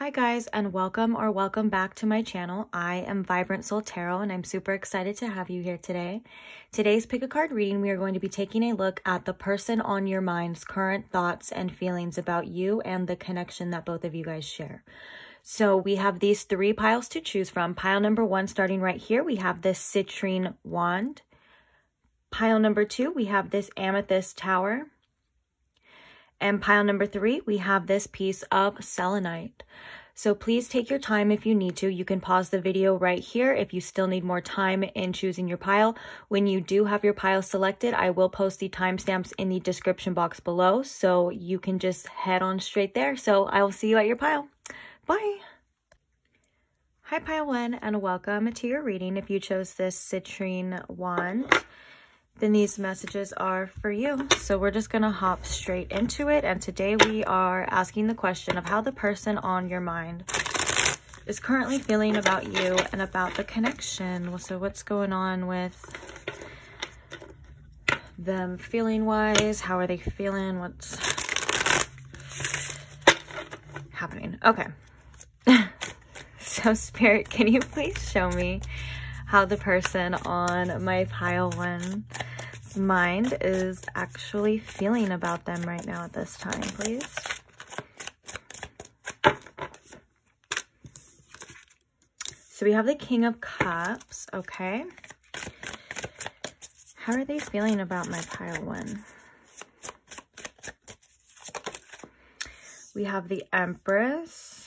Hi guys, and welcome back to my channel. I am Vibrant Soul Tarot and I'm super excited to have you here today. Today's pick a card reading, we are going to be taking a look at the person on your mind's current thoughts and feelings about you and the connection that both of you guys share. So we have these three piles to choose from. Pile number one, starting right here, we have this citrine wand. Pile number two, we have this amethyst tower. And pile number three, we have this piece of selenite. So please take your time if you need to. You can pause the video right here if you still need more time in choosing your pile. When you do have your pile selected, I will post the timestamps in the description box below, so you can just head on straight there. So I will see you at your pile. Bye. Hi pile one, and welcome to your reading. If you chose this citrine wand, then these messages are for you. So we're just going to hop straight into it. And today we are asking the question of how the person on your mind is currently feeling about you and about the connection. So what's going on with them feeling wise? How are they feeling? What's happening? Okay. So Spirit, can you please show me how the person on my pile one's mind is actually feeling about them right now at this time, please? So we have the King of Cups, okay. How are they feeling about my pile one? We have the Empress.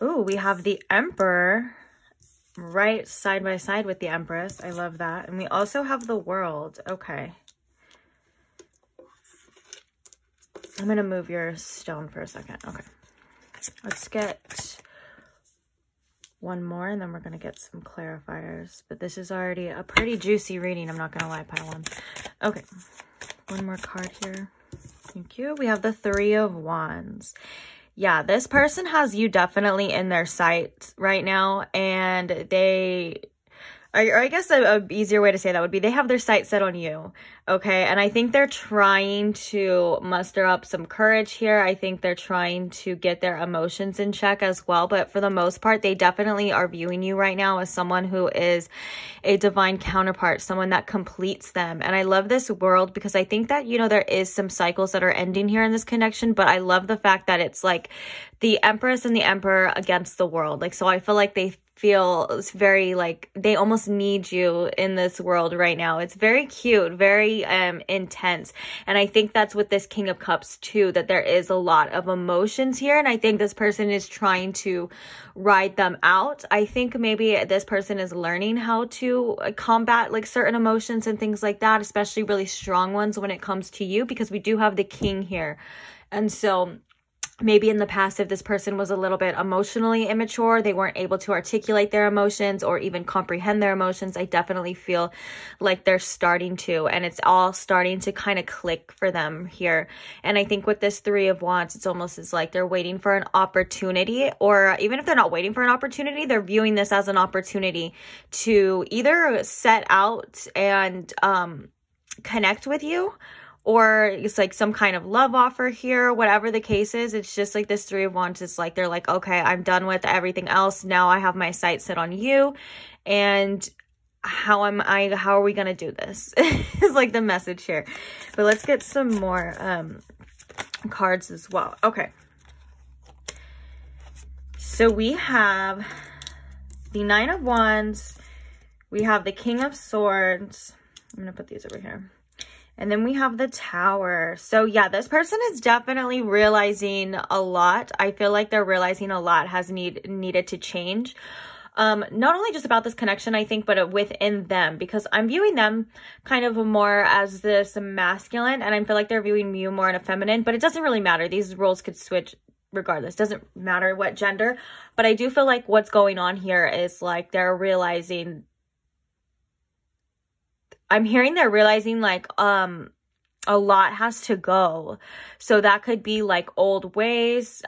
Oh, we have the Emperor right side by side with the Empress. I love that. And we also have the World. Okay. I'm going to move your stone for a second. Okay. Let's get one more and then we're going to get some clarifiers. But this is already a pretty juicy reading. I'm not going to lie, pile one. Okay. One more card here. Thank you. We have the Three of Wands. Yeah, this person has you definitely in their sights right now, and they, or I guess a easier way to say that would be they have their sights set on you, okay? And I think they're trying to muster up some courage here. I think they're trying to get their emotions in check as well, but for the most part, they definitely are viewing you right now as someone who is a divine counterpart, someone that completes them. And I love this World because I think that, you know, there is some cycles that are ending here in this connection, but I love the fact that it's like the Empress and the Emperor against the world. Like, so I feel like they feel very like they almost need you in this world right now. It's very cute, very intense. And I think that's with this King of Cups too, that there is a lot of emotions here. And I think this person is trying to ride them out. I think maybe this person is learning how to combat like certain emotions and things like that, especially really strong ones when it comes to you, because we do have the King here. And so maybe in the past, if this person was a little bit emotionally immature, they weren't able to articulate their emotions or even comprehend their emotions, I definitely feel like they're starting to, and it's all starting to kind of click for them here. And I think with this Three of Wands, it's almost as like they're waiting for an opportunity, or even if they're not waiting for an opportunity, they're viewing this as an opportunity to either set out and connect with you, or it's like some kind of love offer here, whatever the case is. It's just like this Three of Wands is like, they're like, okay, I'm done with everything else. Now I have my sights set on you. And how are we going to do this? Is like the message here. But let's get some more cards as well. Okay. So we have the Nine of Wands. We have the King of Swords. I'm going to put these over here. And then we have the Tower. So yeah, this person is definitely realizing a lot. I feel like they're realizing a lot has needed to change. Not only just about this connection, I think, but within them, because I'm viewing them kind of more as this masculine, and I feel like they're viewing you more in a feminine, but it doesn't really matter. These roles could switch regardless. Doesn't matter what gender, but I do feel like what's going on here is like they're realizing, I'm hearing they're realizing like a lot has to go. So that could be like old ways,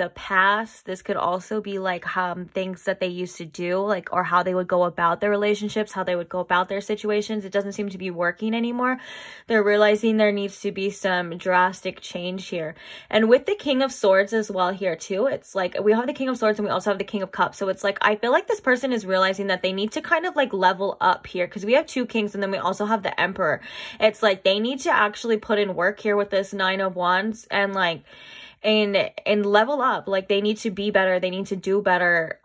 the past. This could also be like things that they used to do, like, or how they would go about their relationships, how they would go about their situations. It doesn't seem to be working anymore. They're realizing there needs to be some drastic change here. And with the King of Swords as well here too, it's like we have the King of Swords and we also have the King of Cups. So it's like, I feel like this person is realizing that they need to kind of like level up here, because we have 2 kings and then we also have the Emperor. It's like they need to actually put in work here with this 9 of Wands and like and level up. Like they need to be better, they need to do better.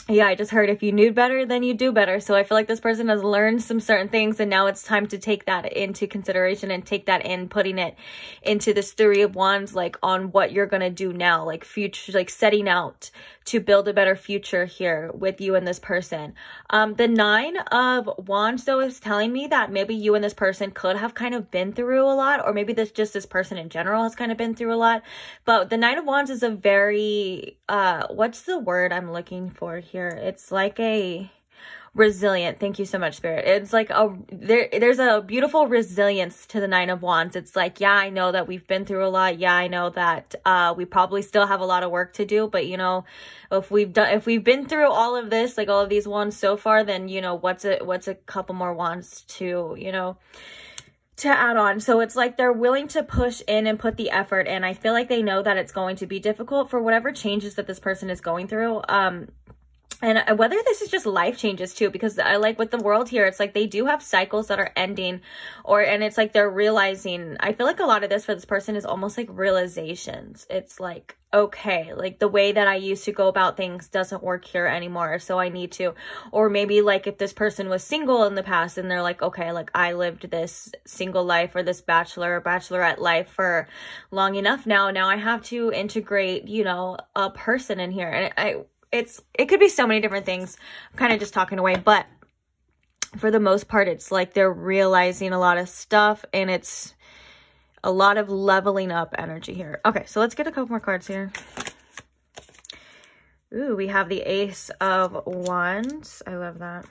Yeah, I just heard if you knew better, then you do better. So I feel like this person has learned some certain things and now it's time to take that into consideration and take that in, putting it into this 3 of Wands, like on what you're going to do now, like future, like setting out to build a better future here with you and this person. The 9 of Wands though is telling me that maybe you and this person could have kind of been through a lot, or maybe this person in general has kind of been through a lot. But the 9 of Wands is a very, what's the word I'm looking for here? It's like a resilient. Thank you so much, Spirit. It's like there's a beautiful resilience to the 9 of Wands. It's like, yeah, I know that we've been through a lot. Yeah, I know that we probably still have a lot of work to do, but you know, if we've been through all of this, like all of these wands so far, then you know, what's a couple more wands to, you know, to add on. So it's like they're willing to push in and put the effort in. I feel like they know that it's going to be difficult for whatever changes that this person is going through. And whether this is just life changes too, because I like with the world here, it's like they do have cycles that are ending, and it's like they're realizing, I feel like a lot of this for this person is almost like realizations. It's like, okay, like the way that I used to go about things doesn't work here anymore. So I need to, or maybe like if this person was single in the past and they're like, okay, like I lived this single life or this bachelor or bachelorette life for long enough now I have to integrate, you know, a person in here. And it could be so many different things. I'm kind of just talking away, but for the most part, it's like they're realizing a lot of stuff and it's a lot of leveling up energy here. Okay, so let's get a couple more cards here. Ooh, we have the Ace of Wands. I love that.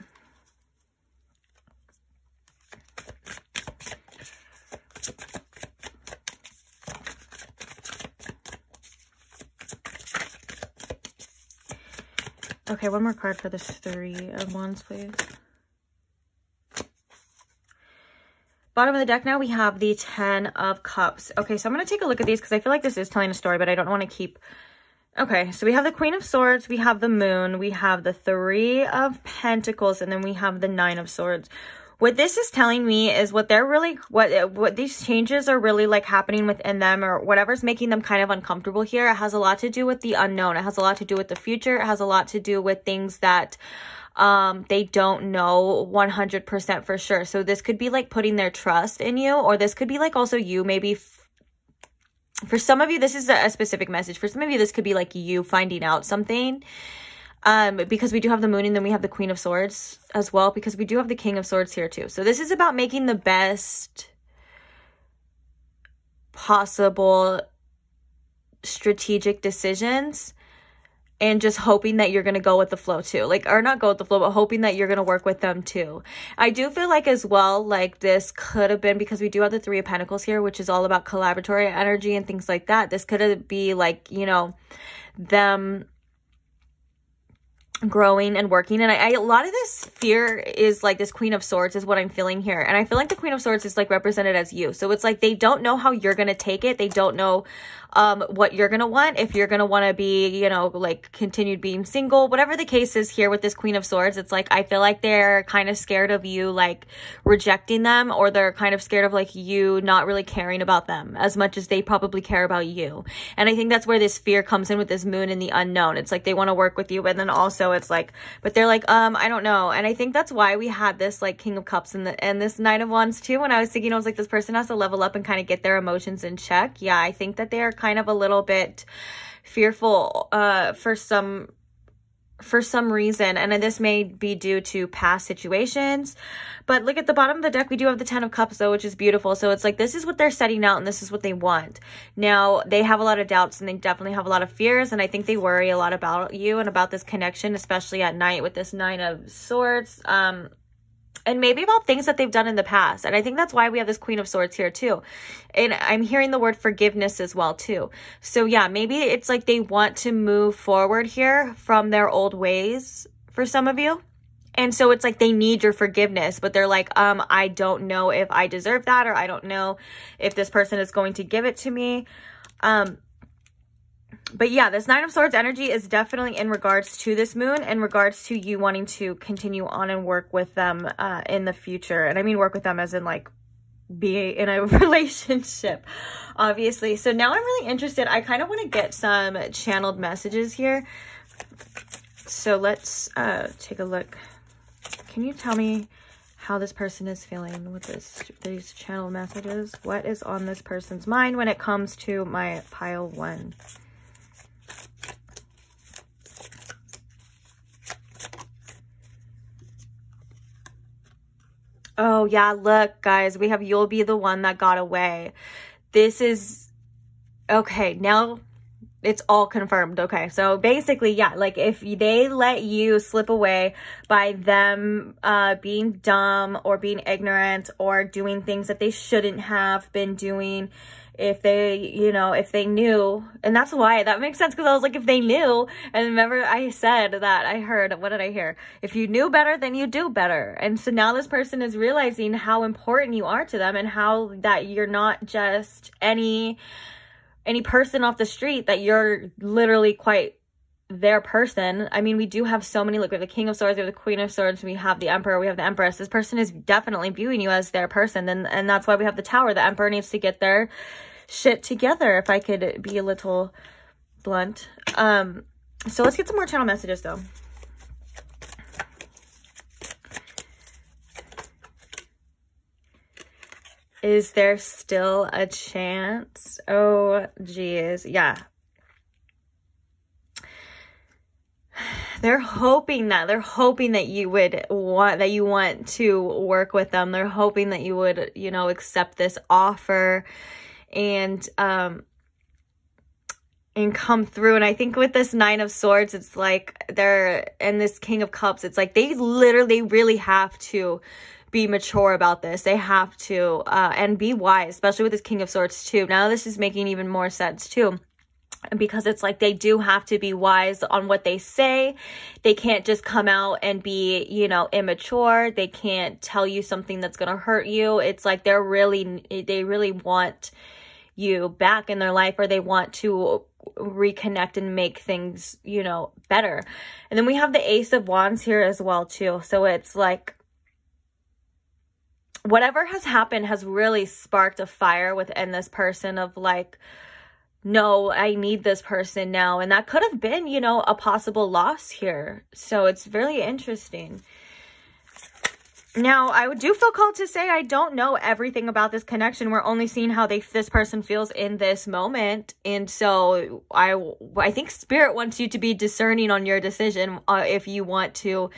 Okay, one more card for this 3 of Wands, please. Bottom of the deck now, we have the 10 of Cups. Okay, so I'm going to take a look at these because I feel like this is telling a story, but I don't want to keep... Okay, so we have the Queen of Swords, we have the Moon, we have the 3 of Pentacles, and then we have the 9 of Swords. What this is telling me is what they're really, what these changes are really like happening within them, or whatever's making them kind of uncomfortable here. It has a lot to do with the unknown. It has a lot to do with the future. It has a lot to do with things that they don't know 100% for sure. So this could be like putting their trust in you, or this could be like also you maybe for some of you, this is a specific message. For some of you, this could be like you finding out something. Because we do have the Moon and then we have the Queen of Swords as well, because we do have the King of Swords here too. So this is about making the best possible strategic decisions and just hoping that you're going to go with the flow too. Like, or not go with the flow, but hoping that you're going to work with them too. I do feel like as well, like this could have been, because we do have the 3 of Pentacles here, which is all about collaboratory energy and things like that. This could be like, you know, them growing and working. And a lot of this fear is like this Queen of Swords is what I'm feeling here. And I feel like the Queen of Swords is like represented as you. So it's like they don't know how you're going to take it. They don't know what you're going to want. If you're going to want to be, you know, like continued being single, whatever the case is here with this Queen of Swords, it's like, I feel like they're kind of scared of you, like rejecting them, or they're kind of scared of like you not really caring about them as much as they probably care about you. And I think that's where this fear comes in with this Moon in the unknown. It's like they want to work with you, but then also it's like, but they're like, I don't know. And I think that's why we had this like King of Cups and this 9 of Wands too. When I was thinking, I was like, this person has to level up and kind of get their emotions in check. Yeah, I think that they are kind of a little bit fearful for some reason, and this may be due to past situations. But look at the bottom of the deck, we do have the 10 of Cups though, which is beautiful. So it's like this is what they're setting out and this is what they want. Now they have a lot of doubts and they definitely have a lot of fears, and I think they worry a lot about you and about this connection, especially at night with this 9 of Swords. and maybe about things that they've done in the past. And I think that's why we have this Queen of Swords here too. And I'm hearing the word forgiveness as well too. So yeah, maybe it's like they want to move forward here from their old ways for some of you. And so it's like they need your forgiveness, but they're like, I don't know if I deserve that, or I don't know if this person is going to give it to me. But yeah, this Nine of Swords energy is definitely in regards to this moon, in regards to you wanting to continue on and work with them in the future. And I mean work with them as in like be in a relationship, obviously. So now I'm really interested. I kind of want to get some channeled messages here. So let's take a look. Can you tell me how this person is feeling with these channeled messages? What is on this person's mind when it comes to my pile 1? Oh, yeah, look, guys, we have you'll be the one that got away. This is, okay, now it's all confirmed. Okay, so basically, yeah, like if they let you slip away by them being dumb or being ignorant or doing things that they shouldn't have been doing, if they, you know, if they knew, and that's why, that makes sense, because I was like, if they knew, and remember I said that, I heard, what did I hear? If you knew better, then you do better. And so now this person is realizing how important you are to them, and how that you're not just any person off the street, that you're literally quite their person. I mean, we do have so many, look, we have the King of Swords, we have the Queen of Swords, we have the Emperor, we have the Empress. This person is definitely viewing you as their person, and that's why we have the Tower. The Emperor needs to get their shit together, if I could be a little blunt. So let's get some more channel messages though. Is there still a chance? Oh, geez. Yeah. They're hoping that you would want to work with them. They're hoping that you would, you know, accept this offer and come through. And I think with this Nine of Swords, it's like and this King of Cups, it's like they literally really have to be mature about this. They have to and be wise, especially with this King of Swords too. Now this is making even more sense too, because it's like they do have to be wise on what they say. They can't just come out and be, you know, immature. They can't tell you something that's going to hurt you. It's like they really want you back in their life, or they want to reconnect and make things, you know, better. And then we have the Ace of Wands here as well too. So it's like whatever has happened has really sparked a fire within this person of like, no, I need this person now. And that could have been, you know, a possible loss here. So it's really interesting. Now, I do feel called to say I don't know everything about this connection. We're only seeing how this person feels in this moment. And so I think Spirit wants you to be discerning on your decision if you want to,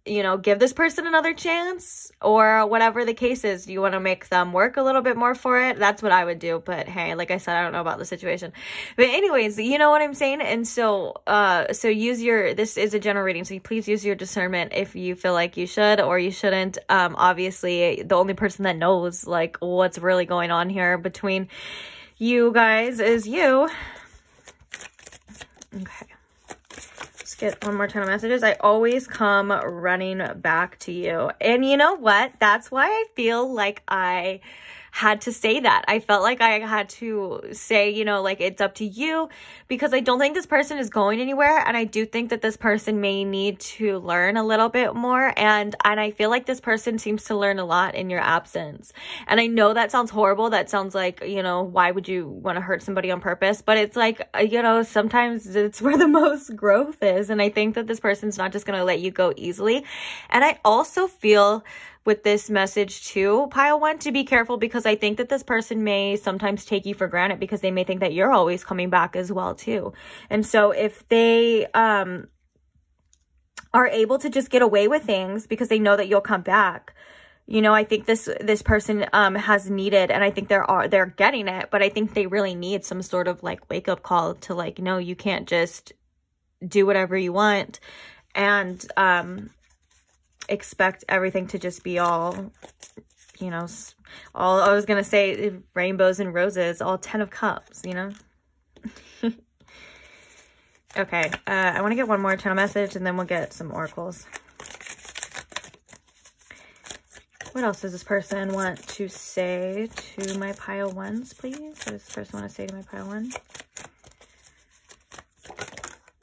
you know, give this person another chance, or whatever the case is. Do you want to make them work a little bit more for it? That's what I would do. But hey, like I said, I don't know about the situation. But anyways, you know what I'm saying? And so, so this is a general reading, so please use your discernment if you feel like you should or you shouldn't. Obviously, the only person that knows like what's really going on here between you guys is you. Okay. Get one more channel messages. I always come running back to you. And you know what? That's why I feel like I had to say that. I felt like I had to say, you know, like it's up to you, because I don't think this person is going anywhere. And I do think that this person may need to learn a little bit more. And I feel like this person seems to learn a lot in your absence. And I know that sounds horrible. That sounds like, you know, why would you want to hurt somebody on purpose? But it's like, you know, sometimes it's where the most growth is. And I think that this person's not just going to let you go easily. And I also feel with this message too, pile 1, to be careful, because I think that this person may sometimes take you for granted, because they may think that you're always coming back as well too. And so if they are able to just get away with things because they know that you'll come back, you know, I think this person has needed, and I think they're getting it, but I think they really need some sort of like wake up call to like, no, you can't just do whatever you want. And expect everything to just be all, you know, all, I was going to say rainbows and roses, all 10 of cups, you know? Okay, I want to get one more channel message and then we'll get some oracles. What else does this person want to say to my pile ones, please? What does this person want to say to my pile one?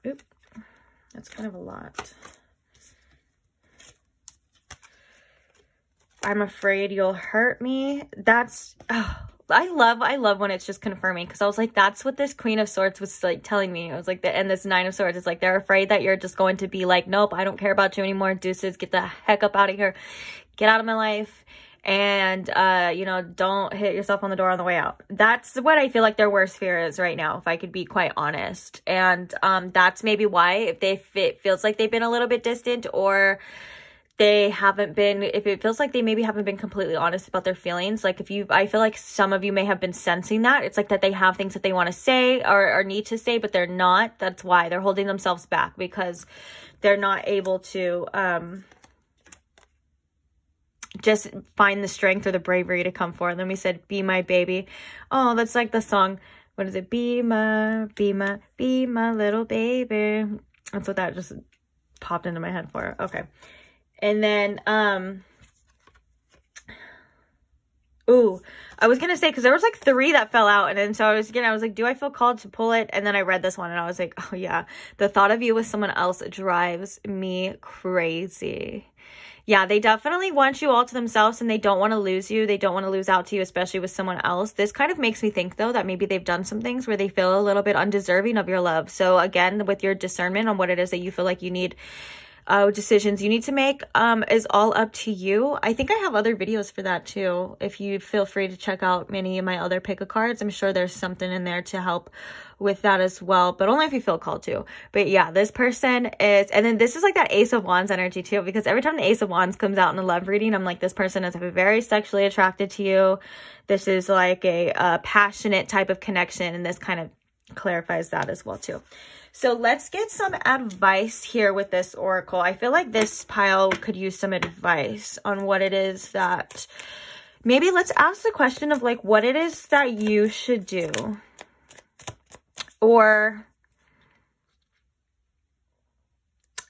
Oop, that's kind of a lot. I'm afraid you'll hurt me. That's, oh, I love when it's just confirming, because I was like, that's what this Queen of Swords was like telling me. I was like, and this Nine of Swords is like, they're afraid that you're just going to be like, nope, I don't care about you anymore. Deuces, get the heck up out of here. Get out of my life. And, you know, don't hit yourself on the door on the way out. That's what I feel like their worst fear is right now, if I could be quite honest. And, that's maybe why, if it feels like they've been a little bit distant, or they haven't been, if it feels like they maybe haven't been completely honest about their feelings, like I feel like some of you may have been sensing that. It's like that they have things that they want to say or need to say, but they're not. That's why they're holding themselves back, because they're not able to, just find the strength or the bravery to come forward. Then we said, be my baby. Oh, that's like the song. What is it? Be my little baby. That's what that just popped into my head for. Okay. And then, ooh, I was going to say, because there was like 3 that fell out. And then so I was like, do I feel called to pull it? And then I read this one and I was like, oh yeah, the thought of you with someone else drives me crazy. Yeah, they definitely want you all to themselves and they don't want to lose you. They don't want to lose out to you, especially with someone else. This kind of makes me think, though, that maybe they've done some things where they feel a little bit undeserving of your love. So again, with your discernment on what it is that you feel like you need, decisions you need to make, is all up to you. I think I have other videos for that too. If you feel free to check out many of my other pick a cards, I'm sure there's something in there to help with that as well, but only if you feel called to. But yeah, this person is, and then this is like that Ace of Wands energy too, because every time the Ace of Wands comes out in a love reading, I'm like, this person is very sexually attracted to you. This is like a passionate type of connection, and this kind of clarifies that as well too. So let's get some advice here with this oracle. I feel like this pile could use some advice on what it is that, maybe let's ask the question of like what it is that you should do. Or,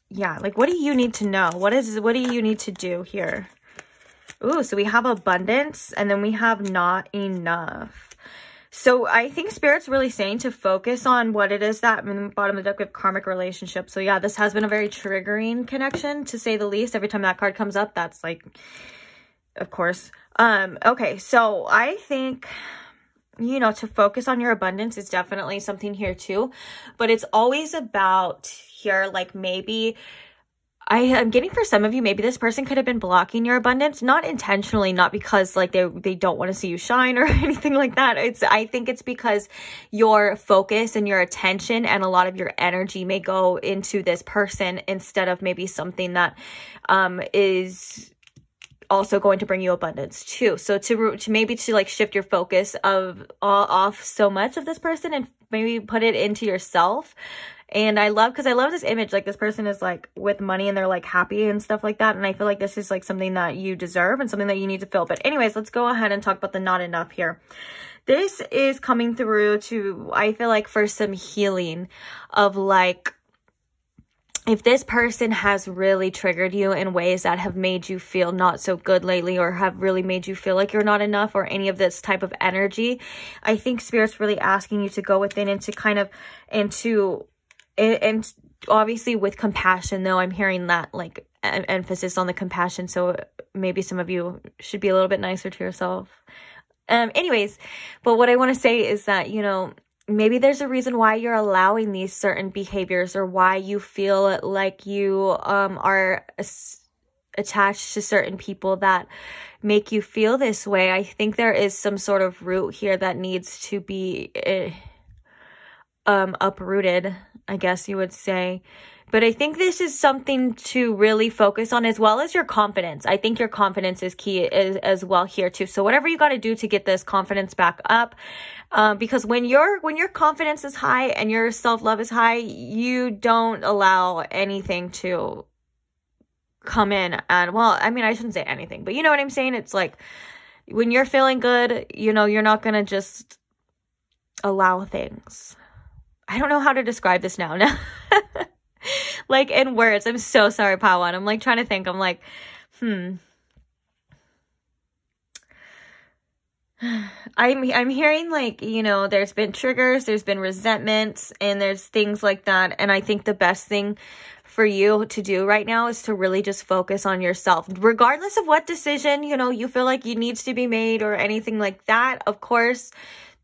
yeah, like what do you need to know? What do you need to do here? Ooh, so we have abundance and then we have not enough. So I think Spirit's really saying to focus on what it is that, in the bottom of the deck, we have karmic relationship. So yeah, this has been a very triggering connection, to say the least. Every time that card comes up, that's like, of course. Okay, so I think, you know, to focus on your abundance is definitely something here too. But it's always about here, like maybe, I'm getting for some of you, maybe this person could have been blocking your abundance, not intentionally, not because like they don't want to see you shine or anything like that. I think it's because your focus and your attention and a lot of your energy may go into this person instead of maybe something that is also going to bring you abundance too. So to maybe to like shift your focus off so much of this person and maybe put it into yourself. And I love this image, like this person is like with money and they're like happy and stuff like that. And I feel like this is like something that you deserve and something that you need to feel. But anyways, let's go ahead and talk about the not enough here. This is coming through to, I feel like, for some healing of like, if this person has really triggered you in ways that have made you feel not so good lately, or have really made you feel like you're not enough, or any of this type of energy, I think Spirit's really asking you to go within and to kind of, and obviously with compassion, though, I'm hearing that like an emphasis on the compassion. So maybe some of you should be a little bit nicer to yourself. Anyways, but what I want to say is that, you know, maybe there's a reason why you're allowing these certain behaviors, or why you feel like you are attached to certain people that make you feel this way. I think there is some sort of root here that needs to be uprooted, I guess you would say. But I think this is something to really focus on, as well as your confidence. I think your confidence is key as well here too. So whatever you got to do to get this confidence back up, because when your confidence is high and your self-love is high, you don't allow anything to come in and, well, I mean, I shouldn't say anything, but you know what I'm saying? It's like when you're feeling good, you know, you're not going to just allow things. I don't know how to describe this now. Like in words. I'm so sorry, Pawan. I'm like trying to think. I'm like, I'm hearing like, you know, there's been triggers, there's been resentments, and there's things like that. And I think the best thing for you to do right now is to really just focus on yourself, regardless of what decision, you know, you feel like you needs to be made or anything like that. Of course,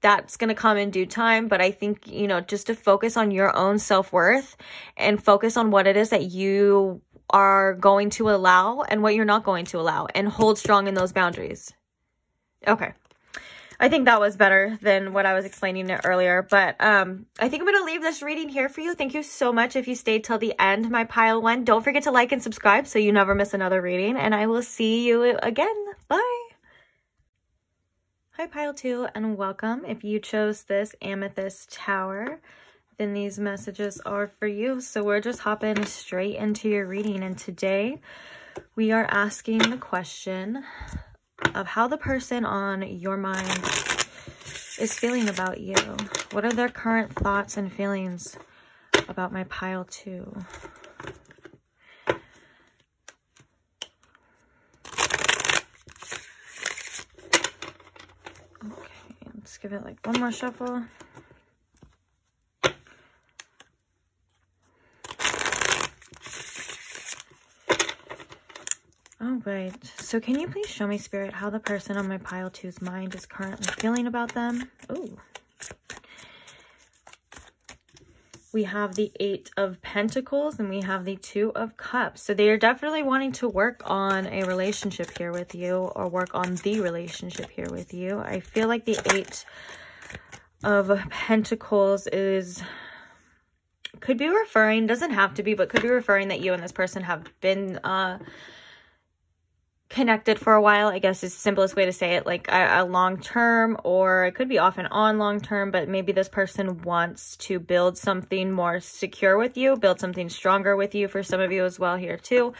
that's going to come in due time. But I think, you know, just to focus on your own self-worth and focus on what it is that you are going to allow and what you're not going to allow, and hold strong in those boundaries. Okay. I think that was better than what I was explaining it earlier. But I think I'm going to leave this reading here for you. Thank you so much if you stayed till the end, my pile one. Don't forget to like and subscribe so you never miss another reading. And I will see you again. Bye. Hi, pile two, and welcome. If you chose this Amethyst Tower, then these messages are for you. So we're just hopping straight into your reading. And today we are asking the question of how the person on your mind is feeling about you. What are their current thoughts and feelings about my pile two? Okay, let's give it like one more shuffle. All right, so can you please show me, Spirit, how the person on my pile two's mind is currently feeling about them? Ooh. We have the Eight of Pentacles and we have the Two of Cups. So they are definitely wanting to work on a relationship here with you, or work on the relationship here with you. I feel like the Eight of Pentacles could be referring, doesn't have to be, but could be referring that you and this person have been connected for a while, I guess is the simplest way to say it, like a long term, or it could be off and on long term, but maybe this person wants to build something more secure with you, build something stronger with you, for some of you as well here too.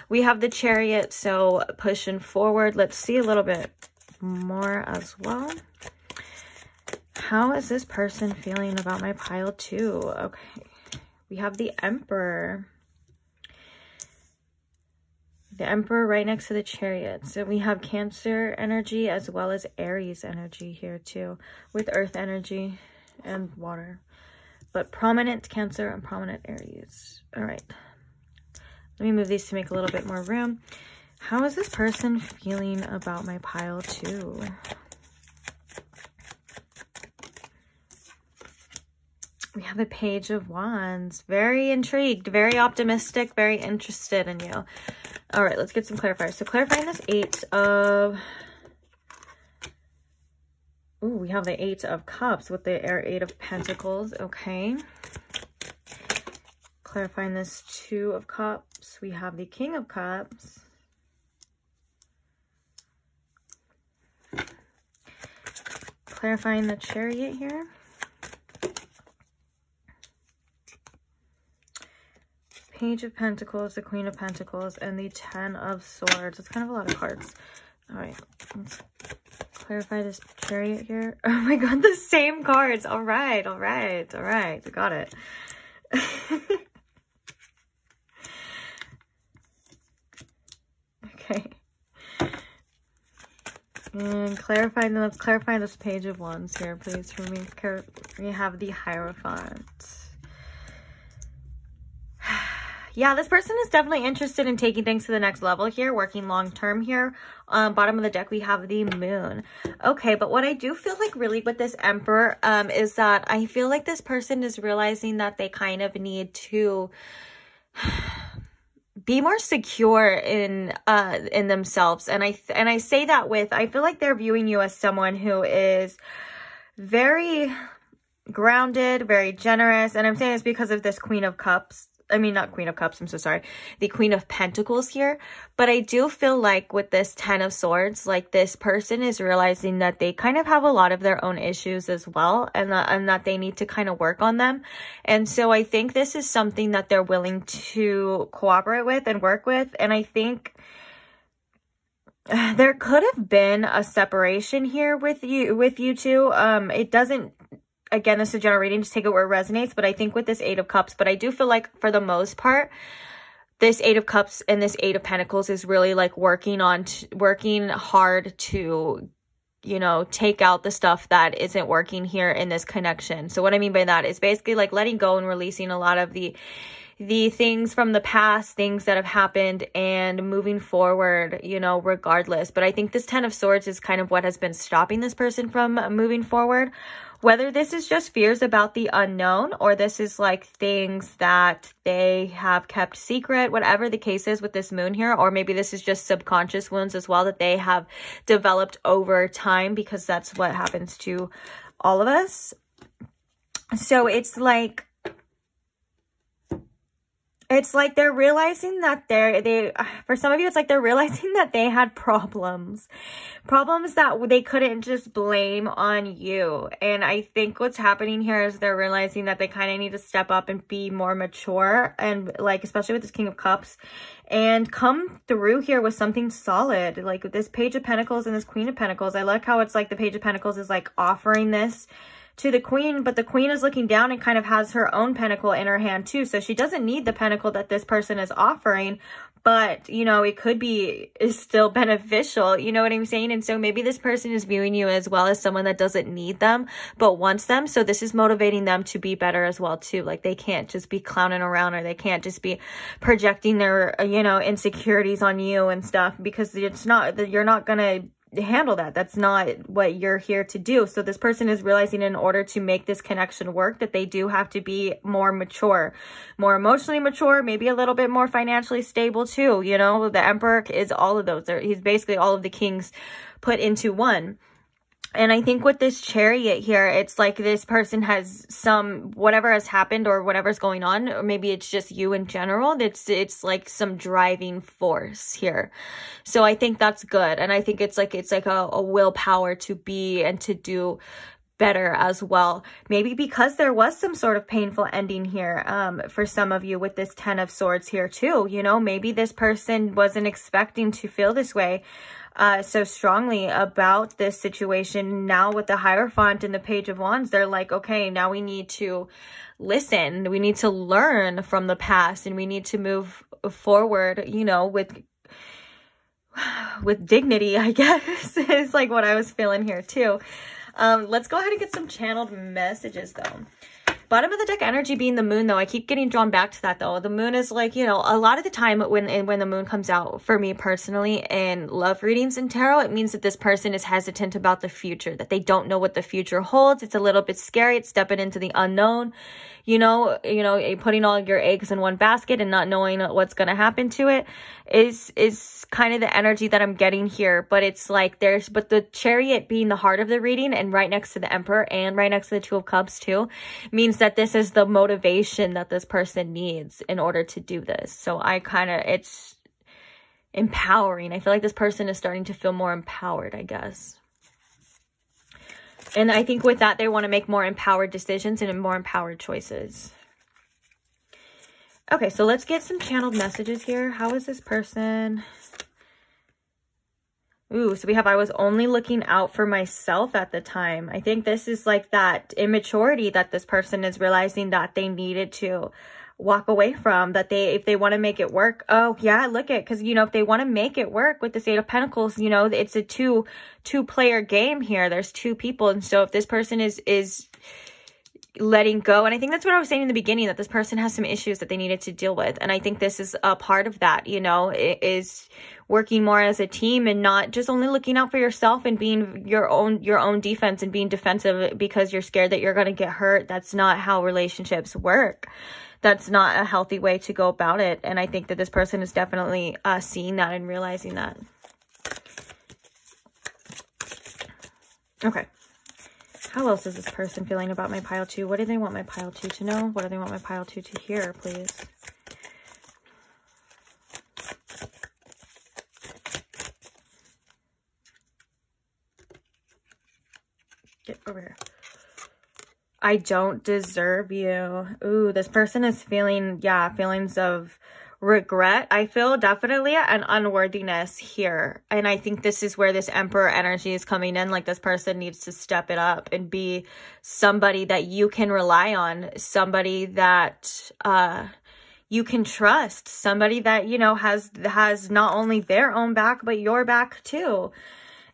We have the Chariot, so pushing forward. Let's see a little bit more as well. How is this person feeling about my pile two? Okay, we have the Emperor. The Emperor right next to the Chariot. So we have Cancer energy as well as Aries energy here too, with Earth energy and water. But prominent Cancer and prominent Aries. All right. Let me move these to make a little bit more room. How is this person feeling about my pile two? We have a Page of Wands. Very intrigued, very optimistic, very interested in you. All right, let's get some clarifiers. So clarifying this Eight of... Ooh, we have the Eight of Cups with the Eight of Pentacles. Okay. Clarifying this Two of Cups. We have the King of Cups. Clarifying the Chariot here. Page of Pentacles, the Queen of Pentacles, and the Ten of Swords. It's kind of a lot of cards. All right, let's clarify this Chariot here. Oh my God, the same cards. All right, all right, all right. I got it. Okay. And clarifying, let's clarify this Page of Wands here, please, for me. We have the Hierophant. Yeah, this person is definitely interested in taking things to the next level here, working long term here. Bottom of the deck, we have the Moon. Okay, but what I do feel like really with this Emperor is that I feel like this person is realizing that they kind of need to be more secure in themselves. And I say that with, I feel like they're viewing you as someone who is very grounded, very generous. And I'm saying this because of this Queen of Cups. I mean, not Queen of Cups, I'm so sorry, the Queen of Pentacles here. But I do feel like with this Ten of Swords, like this person is realizing that they kind of have a lot of their own issues as well, and that they need to kind of work on them. And so I think this is something that they're willing to cooperate with and work with. And I think there could have been a separation here with you two. It doesn't, again, this is a general reading, just take it where it resonates, but I think with this Eight of Cups, but I do feel like for the most part, this Eight of Cups and this Eight of Pentacles is really like working hard to, you know, take out the stuff that isn't working here in this connection. So what I mean by that is basically like letting go and releasing a lot of the things from the past, things that have happened, and moving forward, you know, regardless. But I think this Ten of Swords is kind of what has been stopping this person from moving forward. Whether this is just fears about the unknown, or this is like things that they have kept secret, whatever the case is with this moon here, or maybe this is just subconscious wounds as well that they have developed over time, because that's what happens to all of us. So it's like they're realizing that for some of you, it's like they're realizing that they had problems that they couldn't just blame on you. And I think what's happening here is they're realizing that they kind of need to step up and be more mature, and like, especially with this King of Cups, and come through here with something solid. Like with this Page of Pentacles and this Queen of Pentacles, I like how it's like the Page of Pentacles is like offering this to the Queen, but the Queen is looking down and kind of has her own pentacle in her hand too. So she doesn't need the pentacle that this person is offering, but, you know, it could be is still beneficial. You know what I'm saying? And so maybe this person is viewing you as well as someone that doesn't need them, but wants them. So this is motivating them to be better as well too. Like they can't just be clowning around, or they can't just be projecting their, you know, insecurities on you and stuff, because it's not, you're not going to handle that. That's not what you're here to do. So this person is realizing in order to make this connection work that they do have to be more mature, more emotionally mature, maybe a little bit more financially stable too. You know, the Emperor is all of those. He's basically all of the kings put into one. And I think with this Chariot here, it's like this person has whatever has happened or whatever's going on, or maybe it's just you in general. It's like some driving force here. So I think that's good. And I think it's like a willpower to be and to do better as well. Maybe because there was some sort of painful ending here for some of you with this Ten of Swords here too. You know, maybe this person wasn't expecting to feel this way so strongly about this situation. Now with the Hierophant and the Page of Wands, they're like, okay, now we need to listen. We need to learn from the past, and we need to move forward, you know, with dignity, I guess, is like what I was feeling here too. Let's go ahead and get some channeled messages though. Bottom of the deck energy being the moon, though. I keep getting drawn back to that, though. The moon is like, you know, a lot of the time when the moon comes out, for me personally, in love readings and tarot, it means that this person is hesitant about the future, that they don't know what the future holds. It's a little bit scary. It's stepping into the unknown. You know, putting all your eggs in one basket and not knowing what's going to happen to it is kind of the energy that I'm getting here. But it's like but the Chariot being the heart of the reading, and right next to the Emperor and right next to the Two of Cups too, means that this is the motivation that this person needs in order to do this. So it's empowering. I feel like this person is starting to feel more empowered, I guess. And I think with that, they want to make more empowered decisions and more empowered choices. Okay, so let's get some channeled messages here. How is this person? Ooh, so we have, I was only looking out for myself at the time. I think this is like that immaturity that this person is realizing that they needed to walk away from, that if they want to make it work. Oh yeah, look at, because, you know, if they want to make it work with this Eight of Pentacles, you know, it's a two-player game here. There's two people. And so if this person is letting go, and I think that's what I was saying in the beginning, that this person has some issues that they needed to deal with, and I think this is a part of that. You know, it is working more as a team and not just only looking out for yourself and being your own defense and being defensive because you're scared that you're going to get hurt. That's not how relationships work. That's not a healthy way to go about it. And I think that this person is definitely seeing that and realizing that. Okay. How else is this person feeling about my pile two? What do they want my pile two to know? What do they want my pile two to hear, please? Get over here. I don't deserve you. Ooh, this person is feeling, yeah, feelings of regret. I feel definitely an unworthiness here. And I think this is where this Emperor energy is coming in. Like this person needs to step it up and be somebody that you can rely on. Somebody that, you can trust. Somebody that, you know, has not only their own back, but your back too.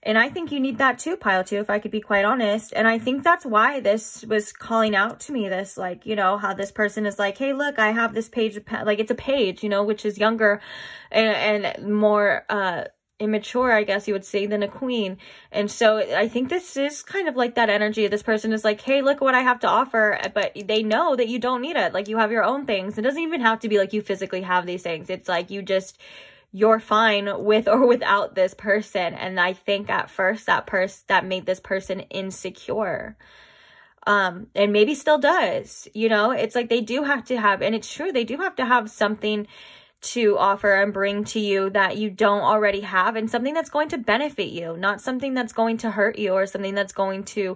And I think you need that too, pile 2, if I could be quite honest. And I think that's why this was calling out to me, this, like, you know, how this person is like, hey, look, I have this page, like it's a page, you know, which is younger and more immature, I guess you would say, than a queen. And so I think this is kind of like that energy. This person is like, hey, look what I have to offer. But they know that you don't need it. Like you have your own things. It doesn't even have to be like you physically have these things. It's like you're fine with or without this person. And I think at first that made this person insecure. And maybe still does, you know, it's like they do have to have, and it's true, they do have to have something to offer and bring to you that you don't already have, and something that's going to benefit you, not something that's going to hurt you or something that's going to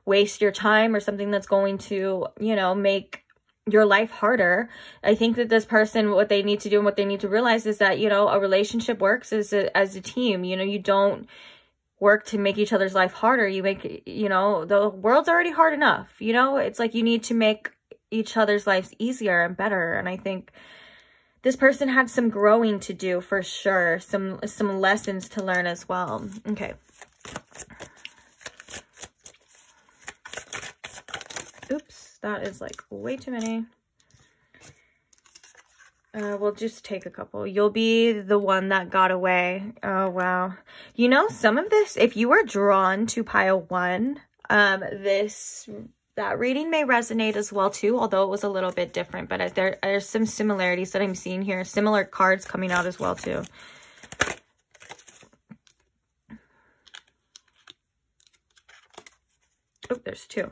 waste your time or something that's going to, you know, make your life harder. I think that this person, what they need to do and what they need to realize is that, you know, a relationship works as a team. You know, you don't work to make each other's life harder. You make, you know, the world's already hard enough. You know, it's like you need to make each other's lives easier and better. And I think this person had some growing to do for sure. Some lessons to learn as well. Okay. Oops, that is like way too many. We'll just take a couple. You'll be the one that got away. Oh, wow. You know, some of this, if you were drawn to pile 1, that reading may resonate as well too, although it was a little bit different, but there's some similarities that I'm seeing here. Similar cards coming out as well too. Oh, there's 2.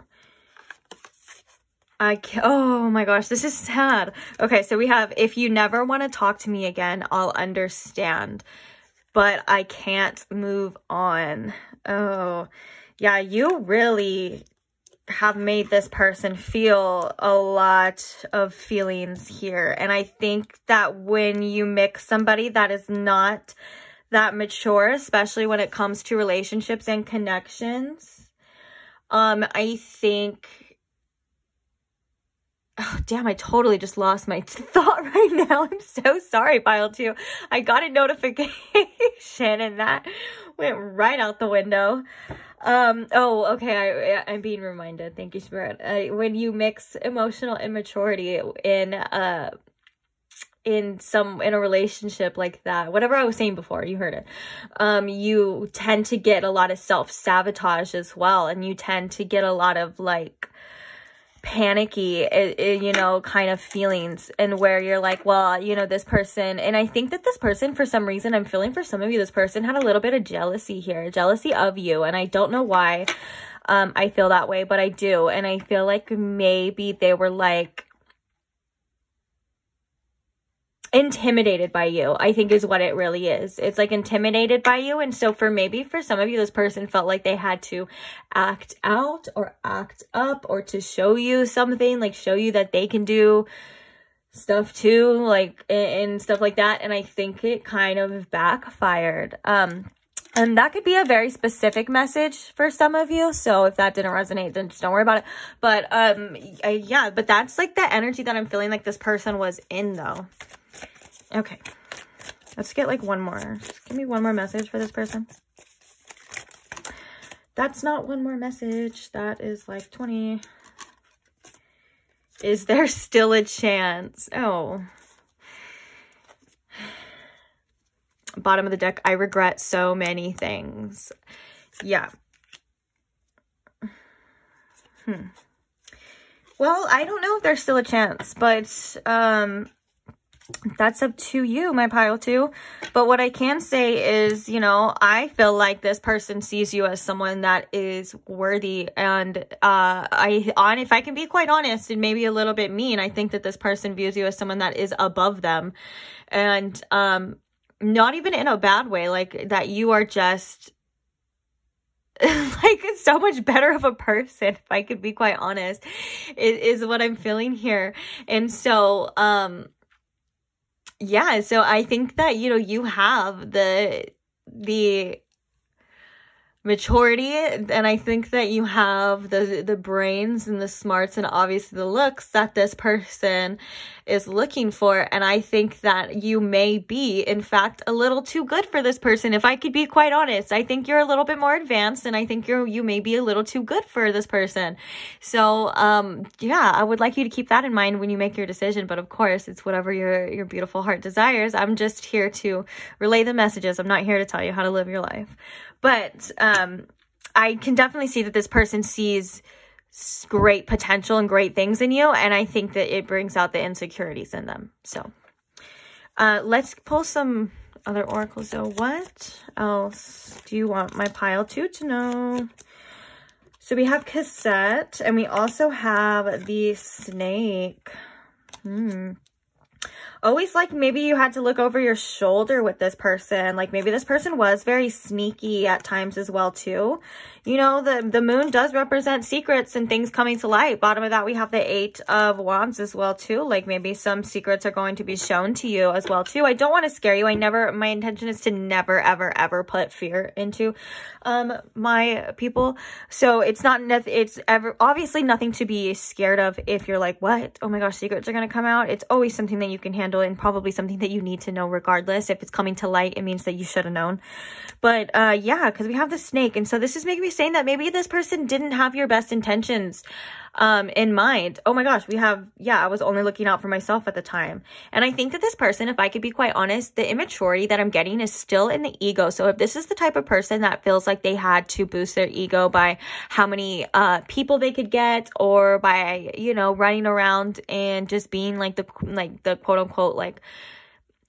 Oh my gosh, this is sad. Okay, so we have, if you never want to talk to me again, I'll understand, but I can't move on. Oh, yeah, you really have made this person feel a lot of feelings here. And I think that when you mix somebody that is not that mature, especially when it comes to relationships and connections, I think, oh, damn, I totally just lost my thought right now. I'm so sorry, pile 2. I got a notification and that went right out the window. Oh, okay. I'm being reminded. Thank you, Spirit. When you mix emotional immaturity in a relationship like that, whatever I was saying before, you heard it. You tend to get a lot of self-sabotage as well. And you tend to get a lot of like panicky, you know, kind of feelings, and where you're like, well, you know, this person, and I think that this person, for some reason, I'm feeling for some of you, this person had a little bit of jealousy here, jealousy of you, and I don't know why I feel that way, but I do, and I feel like maybe they were like intimidated by you, I think is what it really is. It's like intimidated by you. And so for some of you, this person felt like they had to act out or act up, or to show you something, like show you that they can do stuff too, like, and stuff like that. And I think it kind of backfired. And that could be a very specific message for some of you. So if that didn't resonate, then just don't worry about it. But yeah, but that's like the energy that I'm feeling like this person was in though. Okay, let's get like one more. Just give me one more message for this person. That's not one more message. That is like 20. Is there still a chance? Oh. Bottom of the deck, I regret so many things. Yeah. Well, I don't know if there's still a chance, but that's up to you, my pile 2. But what I can say is, you know, I feel like this person sees you as someone that is worthy. And if I can be quite honest and maybe a little bit mean, I think that this person views you as someone that is above them. And not even in a bad way, like that you are just like so much better of a person, if I could be quite honest, is what I'm feeling here. And so, yeah, so I think that, you know, you have the maturity, and I think that you have the brains and the smarts and obviously the looks that this person is looking for. And I think that you may be, in fact, a little too good for this person. If I could be quite honest, I think you're a little bit more advanced, and I think you may be a little too good for this person. So, yeah, I would like you to keep that in mind when you make your decision. But of course, it's whatever your beautiful heart desires. I'm just here to relay the messages. I'm not here to tell you how to live your life. But I can definitely see that this person sees great potential and great things in you. And I think that it brings out the insecurities in them. So let's pull some other oracles. So what else do you want my pile two to know? So we have cassette, and we also have the snake. Always like maybe you had to look over your shoulder with this person. Like maybe this person was very sneaky at times as well too. You know, the moon does represent secrets and things coming to light. Bottom of that, we have the 8 of Wands as well too. Like maybe some secrets are going to be shown to you as well too. I don't want to scare you. My intention is to never, ever, ever put fear into my people. So it's obviously nothing to be scared of if you're like, what? Oh my gosh, secrets are going to come out. It's always something that you can handle, and probably something that you need to know regardless. If it's coming to light, it means that you should have known. But yeah, because we have the snake. And so this is making me saying that maybe this person didn't have your best intentions in mind. Oh my gosh, we have, yeah, I was only looking out for myself at the time. And I think that this person, if I could be quite honest, the immaturity that I'm getting is still in the ego. So if this is the type of person that feels like they had to boost their ego by how many people they could get, or by, you know, running around and just being like the quote unquote like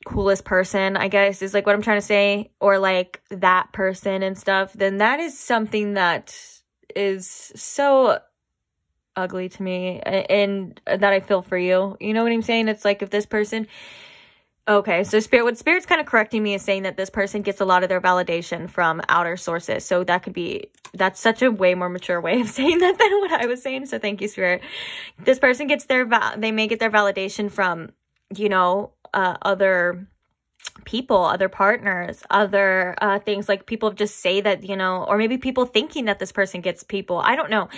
coolest person, I guess is like what I'm trying to say, or like that person and stuff, then that is something that is so ugly to me, and that I feel for you. You know what I'm saying? It's like if this person, okay, so what Spirit's kind of correcting me is saying that this person gets a lot of their validation from outer sources. So that's such a way more mature way of saying that than what I was saying. So thank you, Spirit. This person gets they may get their validation from, you know, other people, other partners, other things, like people just say that, you know, or maybe people thinking that this person gets people. I don't know.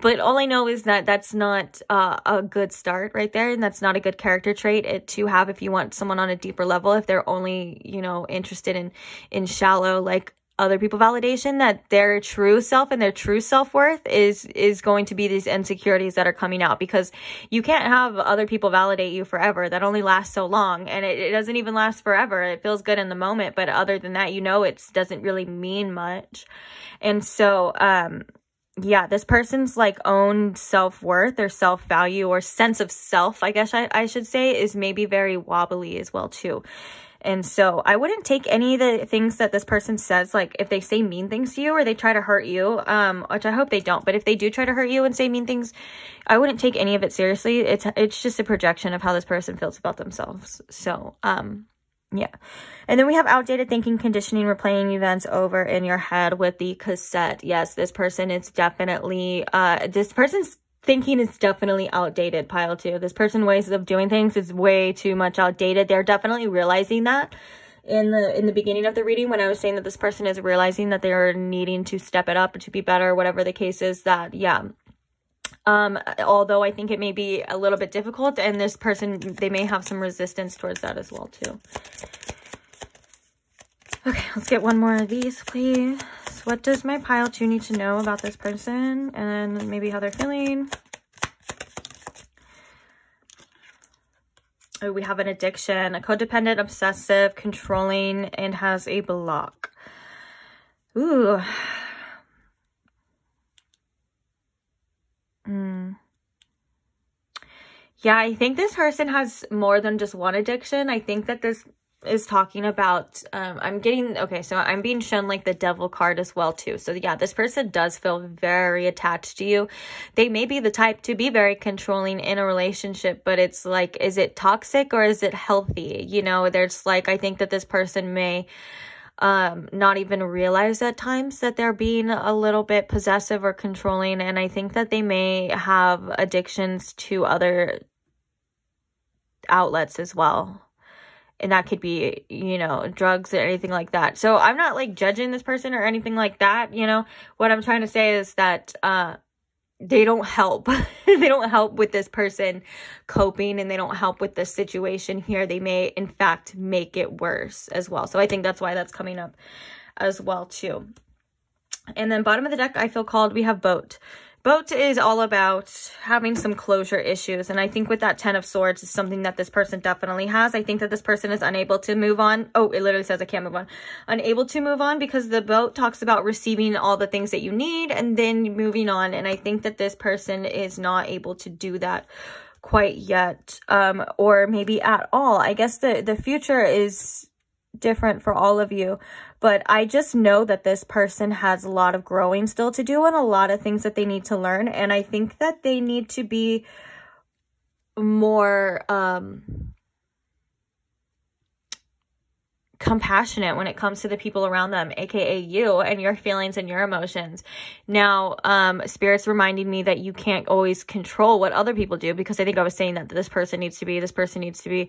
But all I know is that that's not a good start right there. And that's not a good character trait to have if you want someone on a deeper level, if they're only, you know, interested in shallow, like, other people validation, that their true self and their true self-worth is going to be these insecurities that are coming out, because you can't have other people validate you forever. That only lasts so long, and it doesn't even last forever. It feels good in the moment, but other than that, you know, it doesn't really mean much. And so yeah, this person's like own self-worth or self-value or sense of self, I guess I should say, is maybe very wobbly as well too. And so I wouldn't take any of the things that this person says, like if they say mean things to you or they try to hurt you, which I hope they don't, but if they do try to hurt you and say mean things, I wouldn't take any of it seriously. It's just a projection of how this person feels about themselves. So, yeah. And then we have outdated thinking, conditioning, replaying events over in your head with the cassette. Yes, this person is definitely, this person's thinking is definitely outdated, pile 2. This person's ways of doing things is way too much outdated. They're definitely realizing that in the beginning of the reading, when I was saying that this person is realizing that they're needing to step it up to be better, whatever the case is, that, yeah. Although I think it may be a little bit difficult, and this person, they may have some resistance towards that as well too. Okay, let's get one more of these, please. What does my pile 2 need to know about this person, and maybe how they're feeling? Oh, we have an addiction, a codependent, obsessive, controlling, and has a block. Ooh. Yeah, I think this person has more than just one addiction. I think that this is talking about, okay, so I'm being shown like the devil card as well too. So yeah, this person does feel very attached to you. They may be the type to be very controlling in a relationship, but it's like, is it toxic or is it healthy? You know, there's like, I think that this person may not even realize at times that they're being a little bit possessive or controlling. And I think that they may have addictions to other outlets as well. And that could be, you know, drugs or anything like that. So I'm not like judging this person or anything like that. You know, what I'm trying to say is that, they don't help. They don't help with this person coping, and they don't help with the situation here. They may, in fact, make it worse as well. So I think that's why that's coming up as well, too. And then bottom of the deck, I feel called, we have boat. Boat is all about having some closure issues. And I think with that 10 of Swords is something that this person definitely has. I think that this person is unable to move on. Oh, it literally says I can't move on. Unable to move on because the boat talks about receiving all the things that you need and then moving on. And I think that this person is not able to do that quite yet, or maybe at all. I guess the future is different for all of you, but I just know that this person has a lot of growing still to do and a lot of things that they need to learn. And I think that they need to be more compassionate when it comes to the people around them, aka you and your feelings and your emotions. Now, Spirit's reminding me that you can't always control what other people do, because I think I was saying that this person needs to be,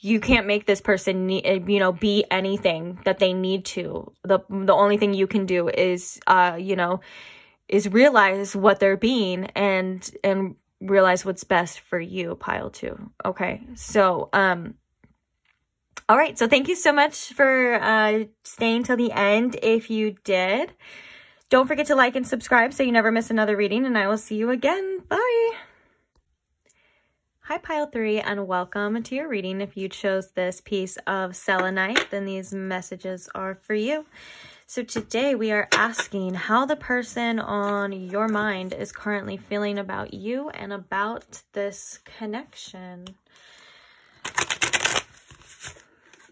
you can't make this person, you know, be anything that they need to. The only thing you can do is, you know, is realize what they're being and realize what's best for you, pile 2. Okay. So, all right, so thank you so much for staying till the end. If you did, don't forget to like and subscribe so you never miss another reading, and I will see you again. Bye. Hi, pile 3, and welcome to your reading. If you chose this piece of selenite, then these messages are for you. So today we are asking how the person on your mind is currently feeling about you and about this connection.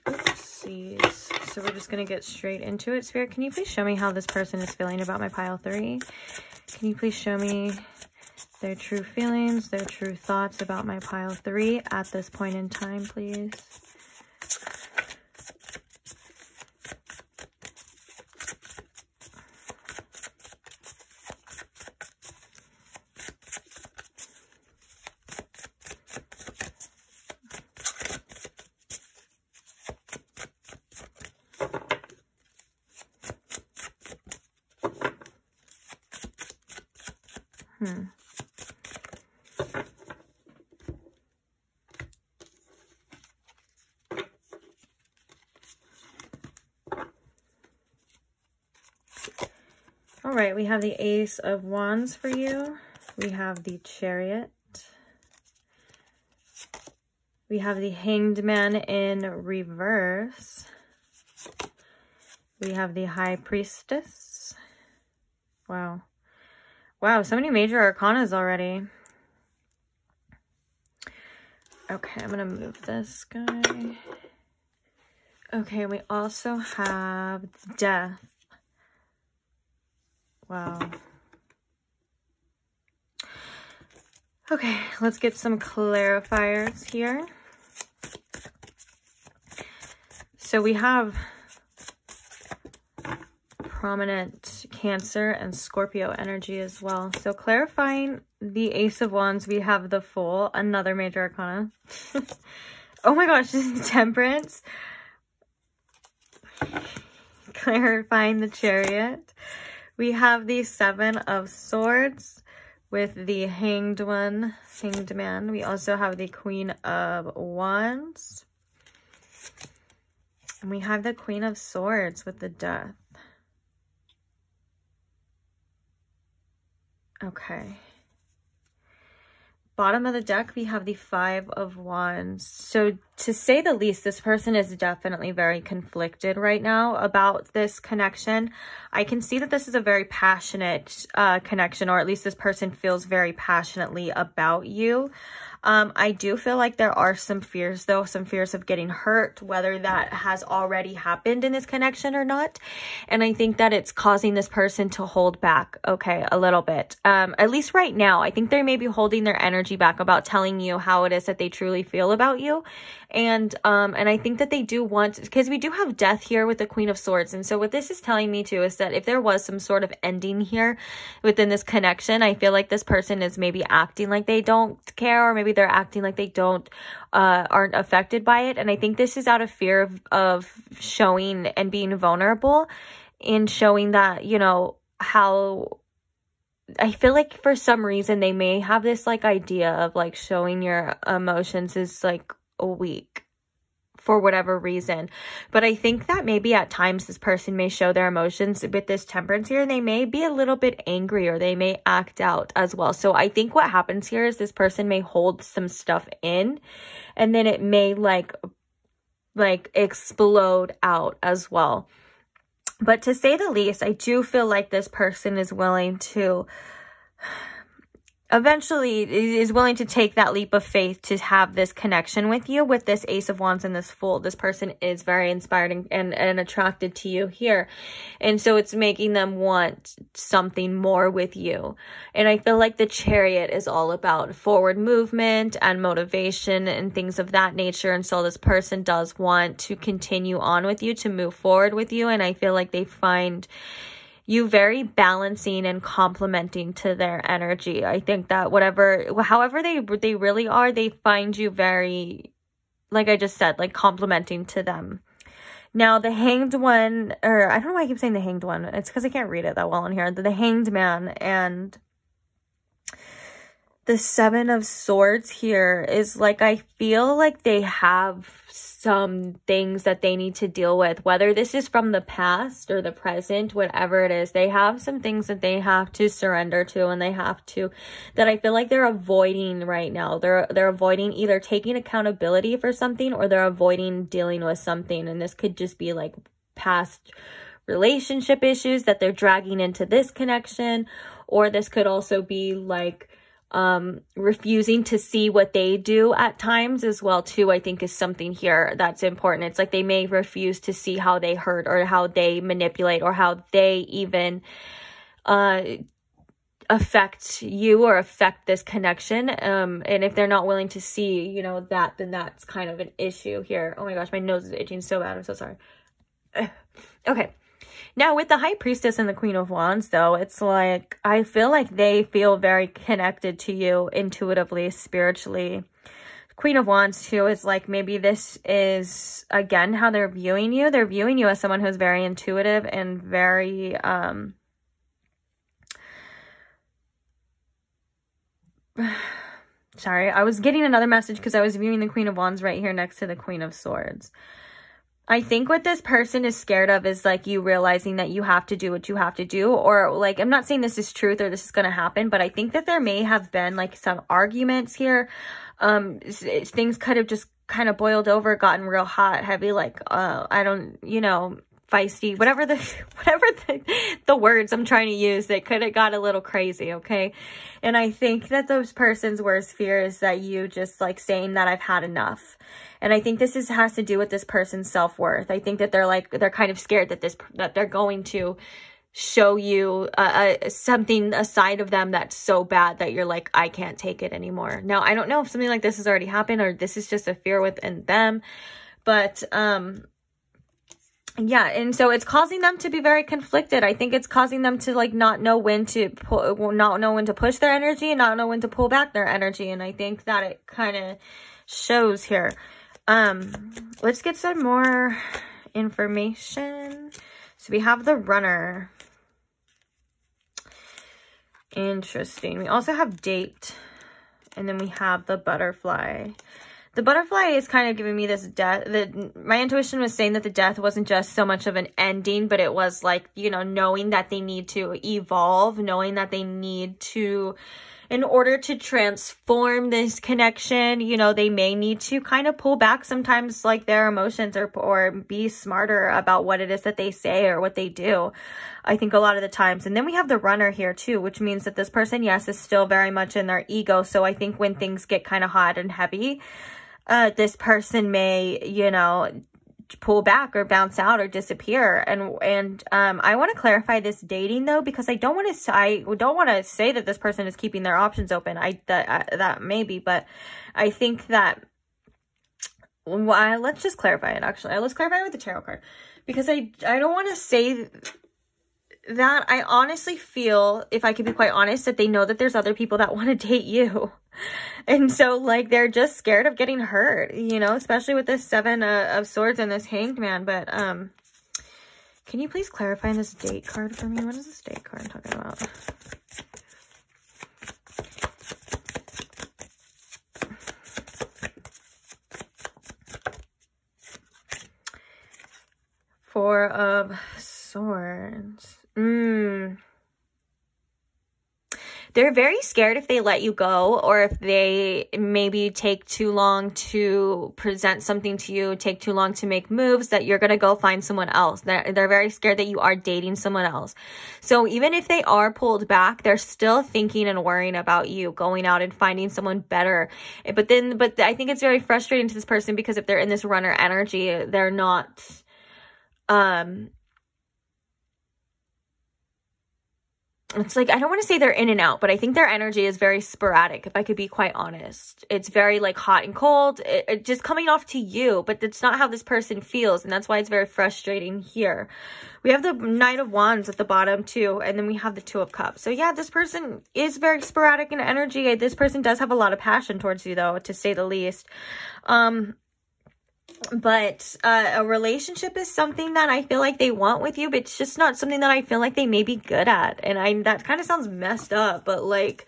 Oopsies. So we're just going to get straight into it. Spirit, can you please show me how this person is feeling about my pile 3? Can you please show me their true feelings, their true thoughts about my pile 3 at this point in time, please? All right, we have the Ace of Wands for you. We have the Chariot. We have the Hanged Man in reverse. We have the High Priestess. Wow. Wow, so many major arcanas already. Okay, I'm going to move this guy. Okay, we also have Death. Wow. Okay, let's get some clarifiers here. So we have prominent Cancer and Scorpio energy as well. So clarifying the Ace of Wands, we have the Fool, another major arcana. Oh my gosh, this is Temperance. Clarifying the Chariot. We have the Seven of Swords with the Hanged Man. We also have the Queen of Wands. And we have the Queen of Swords with the Death. Okay. Bottom of the deck, we have the Five of Wands. So to say the least, this person is definitely very conflicted right now about this connection. I can see that this is a very passionate connection, or at least this person feels very passionately about you. I do feel like there are some fears, though, some fears of getting hurt, whether that has already happened in this connection or not. And I think that it's causing this person to hold back, okay, a little bit. At least right now, I think they may be holding their energy back about telling you how it is that they truly feel about you. And I think that they do want, because we do have death here with the Queen of Swords. And so what this is telling me too is that if there was some sort of ending here within this connection, I feel like this person is maybe acting like they don't care, or maybe they're acting like they aren't affected by it. And I think this is out of fear of showing and being vulnerable and showing that, you know, how I feel like for some reason they may have this like idea of like showing your emotions is like weak for whatever reason. But I think that maybe at times this person may show their emotions with this Temperance here, and they may be a little bit angry, or they may act out as well. So I think what happens here is this person may hold some stuff in, and then it may like explode out as well. But to say the least, I do feel like this person is willing to eventually is willing to take that leap of faith to have this connection with you. With this Ace of Wands and this Fool, this person is very inspired and attracted to you here. And so it's making them want something more with you. And I feel like the Chariot is all about forward movement and motivation and things of that nature. And so this person does want to continue on with you, to move forward with you. And I feel like they find you very balancing and complementing to their energy. I think that however they really are, they find you very, like I just said, like complementing to them. Now the Hanged One, or I don't know why I keep saying the Hanged One. It's because I can't read it that well in here. The Hanged Man and the Seven of Swords here is like, I feel like they have some things that they need to deal with, whether this is from the past or the present, whatever it is. They have some things that they have to surrender to, and they have to, that I feel like they're avoiding right now. They're avoiding either taking accountability for something, or they're avoiding dealing with something. And this could just be like past relationship issues that they're dragging into this connection, or this could also be like refusing to see what they do at times as well too. I think is something here that's important. It's like they may refuse to see how they hurt, or how they manipulate, or how they even affect you or affect this connection. And if they're not willing to see, you know, that, then that's kind of an issue here. Oh my gosh, my nose is itching so bad. I'm so sorry. Okay. Now, with the High Priestess and the Queen of Wands, though, it's like, I feel like they feel very connected to you intuitively, spiritually. Queen of Wands, too, is like, maybe this is, again, how they're viewing you. They're viewing you as someone who's very intuitive and very, sorry, I was getting another message because I was viewing the Queen of Wands right here next to the Queen of Swords. I think what this person is scared of is like you realizing that you have to do what you have to do, or like, I'm not saying this is truth or this is going to happen, but I think that there may have been like some arguments here. Things could have just kind of boiled over, gotten real hot, heavy, like, I don't, you know, feisty, whatever the words I'm trying to use, that could have got a little crazy. Okay. And I think that those person's worst fear is that you just like saying that I've had enough. And I think this has to do with this person's self-worth. I think that they're kind of scared that they're going to show you something, a side of them that's so bad that you're like, I can't take it anymore. Now, I don't know if something like this has already happened, or this is just a fear within them, but yeah, and so it's causing them to be very conflicted. I think it's causing them to like not know when to push their energy, and not know when to pull back their energy. And I think that it kind of shows here. Let's get some more information. So we have the Runner. Interesting. We also have Date, and then we have the Butterfly. The Butterfly is kind of giving me this death. My intuition was saying that the death wasn't just so much of an ending, but it was like, you know, knowing that they need to evolve, knowing that they need to in order to transform this connection, you know, they may need to kind of pull back sometimes, like their emotions, or be smarter about what it is that they say or what they do. I think a lot of the times. And then we have the runner here too, which means that this person, yes, is still very much in their ego. So I think when things get kind of hot and heavy, this person may, you know, pull back or bounce out or disappear. And I want to clarify this dating though, because I don't want to say that this person is keeping their options open. That maybe, but I think that, well, let's just clarify it actually. Let's clarify it with the tarot card, because I don't want to say that. I honestly feel, if I could be quite honest, that they know that there's other people that want to date you. And so, like, they're just scared of getting hurt, you know, especially with this Seven of Swords and this Hanged Man. But, can you please clarify this date card for me? What is this date card talking about? Four of Swords. They're very scared if they let you go, or if they maybe take too long to present something to you, take too long to make moves, that you're going to go find someone else. They're very scared that you are dating someone else. So even if they are pulled back, they're still thinking and worrying about you going out and finding someone better. But I think it's very frustrating to this person, because if they're in this runner energy, they're not, it's like, I don't want to say they're in and out, but I think their energy is very sporadic, if I could be quite honest. It's very like hot and cold, it just coming off to you, but that's not how this person feels. And that's why it's very frustrating here. We have the Knight of Wands at the bottom too. And then we have the Two of Cups. So yeah, this person is very sporadic in energy. This person does have a lot of passion towards you though, to say the least. But a relationship is something that I feel like they want with you, but it's just not something that I feel like they may be good at. And that kind of sounds messed up, but like,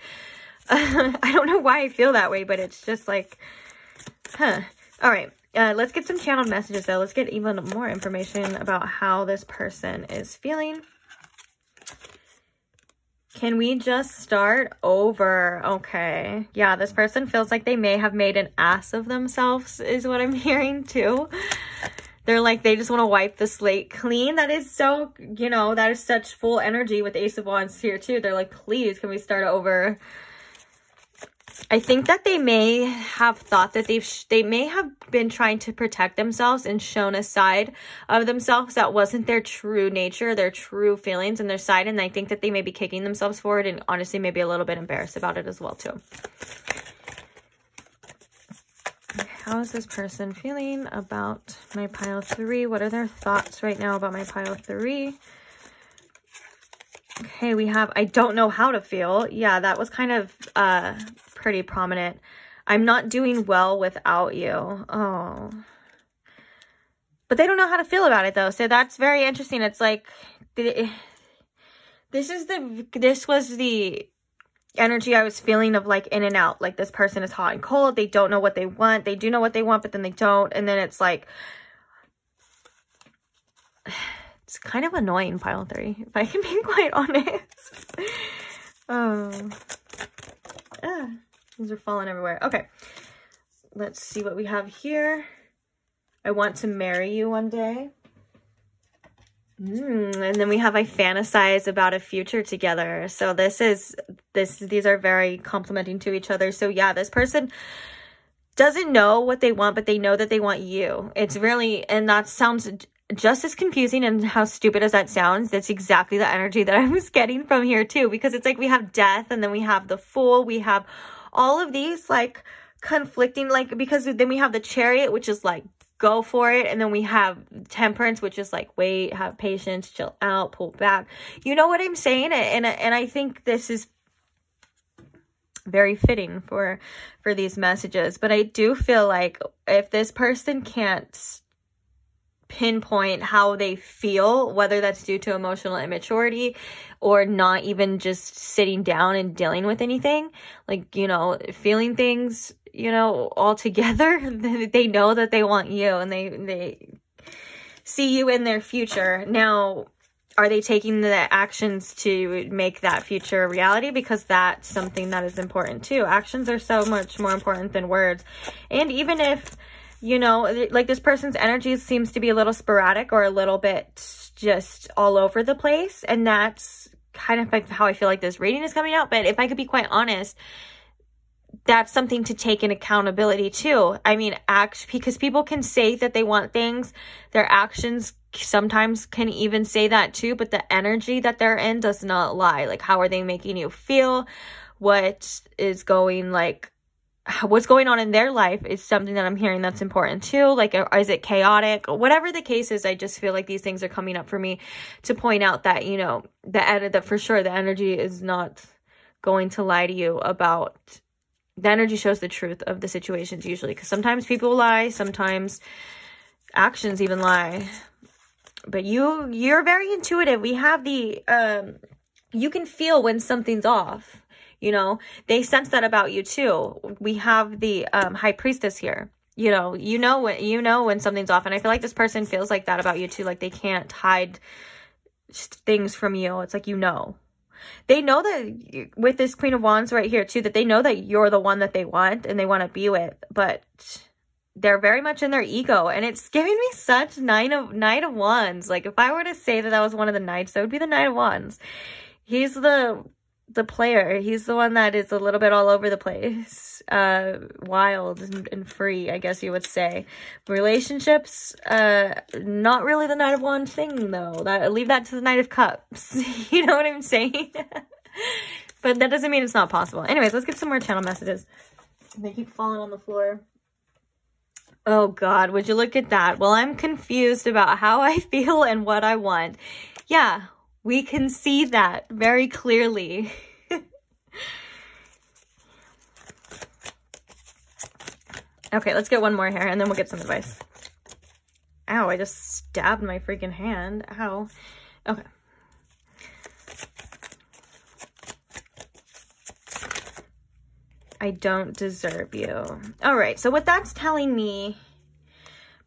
I don't know why I feel that way, but it's just like, huh. All right. Let's get some channeled messages though. Let's get even more information about how this person is feeling. Can we just start over? Okay. Yeah, this person feels like they may have made an ass of themselves, is what I'm hearing too. They're like, they just want to wipe the slate clean. That is so, you know, that is such full energy with the Ace of Wands here too. They're like, please, can we start over? I think that they may have thought that they may have been trying to protect themselves and shown a side of themselves that wasn't their true nature, their true feelings and their side. And I think that they may be kicking themselves for it, and honestly maybe a little bit embarrassed about it as well too. How is this person feeling about my pile 3? What are their thoughts right now about my pile 3? Okay, we have, I don't know how to feel. Yeah, that was kind of pretty prominent. I'm not doing well without you. Oh. But they don't know how to feel about it though. So that's very interesting. It's like, this was the energy I was feeling of like in and out. Like this person is hot and cold. They don't know what they want. They do know what they want, but then they don't. And then it's like, it's kind of annoying, pile 3, if I can be quite honest. Oh. These are falling everywhere. Okay. Let's see what we have here. I want to marry you one day. And then we have, I fantasize about a future together. So these are very complementing to each other. So yeah, this person doesn't know what they want, but they know that they want you. It's really, and that sounds just as confusing, and how stupid as that sounds, that's exactly the energy that I was getting from here too, because it's like we have Death, and then we have the Fool, we have all of these like conflicting, like, because then we have the Chariot, which is like, go for it, and then we have Temperance, which is like, wait, have patience, chill out, pull back. You know what I'm saying? And I think this is very fitting for these messages. But I do feel like if this person can't pinpoint how they feel, whether that's due to emotional immaturity or not even just sitting down and dealing with anything, like, you know, feeling things, you know, all together, they know that they want you, and they see you in their future. Now, are they taking the actions to make that future a reality? Because that's something that is important too. Actions are so much more important than words. And even if, you know, like this person's energy seems to be a little sporadic or a little bit just all over the place. And that's kind of like how I feel like this reading is coming out. But if I could be quite honest, that's something to take in accountability too. I mean, because people can say that they want things, their actions sometimes can even say that too, but the energy that they're in does not lie. Like, how are they making you feel? What's going on in their life is something that I'm hearing that's important too. Like, is it chaotic? Whatever the case is, I just feel like these things are coming up for me to point out that, you know, that for sure the energy is not going to lie to you about. The energy shows the truth of the situations usually, because sometimes people lie, sometimes actions even lie. But you're very intuitive. We have the you can feel when something's off. You know, they sense that about you too. We have the High Priestess here. You know when something's off, and I feel like this person feels like that about you too. Like, they can't hide things from you. It's like, you know. They know that with this Queen of Wands right here too, that they know that you're the one that they want and they want to be with, but they're very much in their ego, and it's giving me such Knight of Wands. Like, if I were to say that was one of the knights, that would be the Knight of Wands. He's the player. He's the one that is a little bit all over the place, wild and free, I guess you would say. Relationships, not really the Knight of Wands thing though. Leave that to the Knight of Cups. You know what I'm saying? But that doesn't mean it's not possible. Anyways, let's get some more channel messages. They keep falling on the floor. Oh God, would you look at that? Well, I'm confused about how I feel and what I want. Yeah, we can see that very clearly. Okay, let's get one more here and then we'll get some advice. Ow, I just stabbed my freaking hand. Ow. Okay. I don't deserve you. All right, so what that's telling me,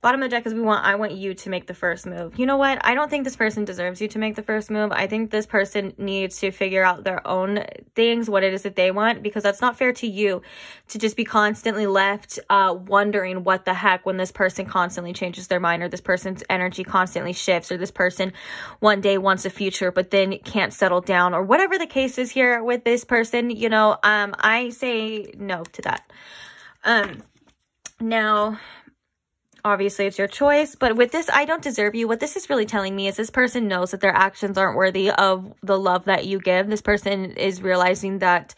bottom of the deck is I want you to make the first move. You know what? I don't think this person deserves you to make the first move. I think this person needs to figure out their own things, what it is that they want, because that's not fair to you to just be constantly left wondering what the heck when this person constantly changes their mind, or this person's energy constantly shifts, or this person one day wants a future but then can't settle down, or whatever the case is here with this person. You know, I say no to that. Now, obviously, it's your choice, but with this, I don't deserve you. What this is really telling me is this person knows that their actions aren't worthy of the love that you give. This person is realizing that,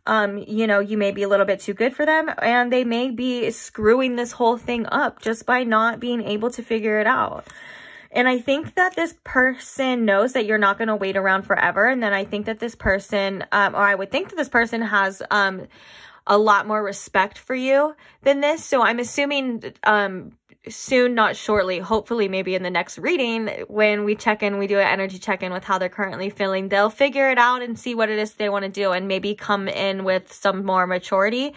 you know, you may be a little bit too good for them, and they may be screwing this whole thing up just by not being able to figure it out. And I think that this person knows that you're not going to wait around forever. And then I think that this person, or I would think that this person has, a lot more respect for you than this. So I'm assuming, soon, not shortly, hopefully maybe in the next reading, when we check in, we do an energy check-in with how they're currently feeling, they'll figure it out and see what it is they want to do, and maybe come in with some more maturity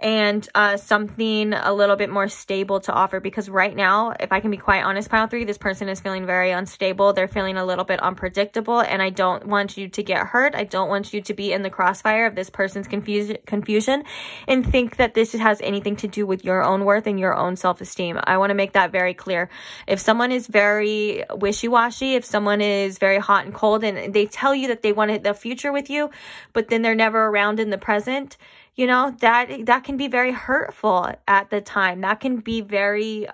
and something a little bit more stable to offer. Because right now, if I can be quite honest, pile 3, this person is feeling very unstable. They're feeling a little bit unpredictable, and I don't want you to get hurt. I don't want you to be in the crossfire of this person's confusion and think that this has anything to do with your own worth and your own self-esteem. I want to make that very clear. If someone is very wishy-washy, if someone is very hot and cold, and they tell you that they want the future with you, but then they're never around in the present, you know, that can be very hurtful at the time. That can be very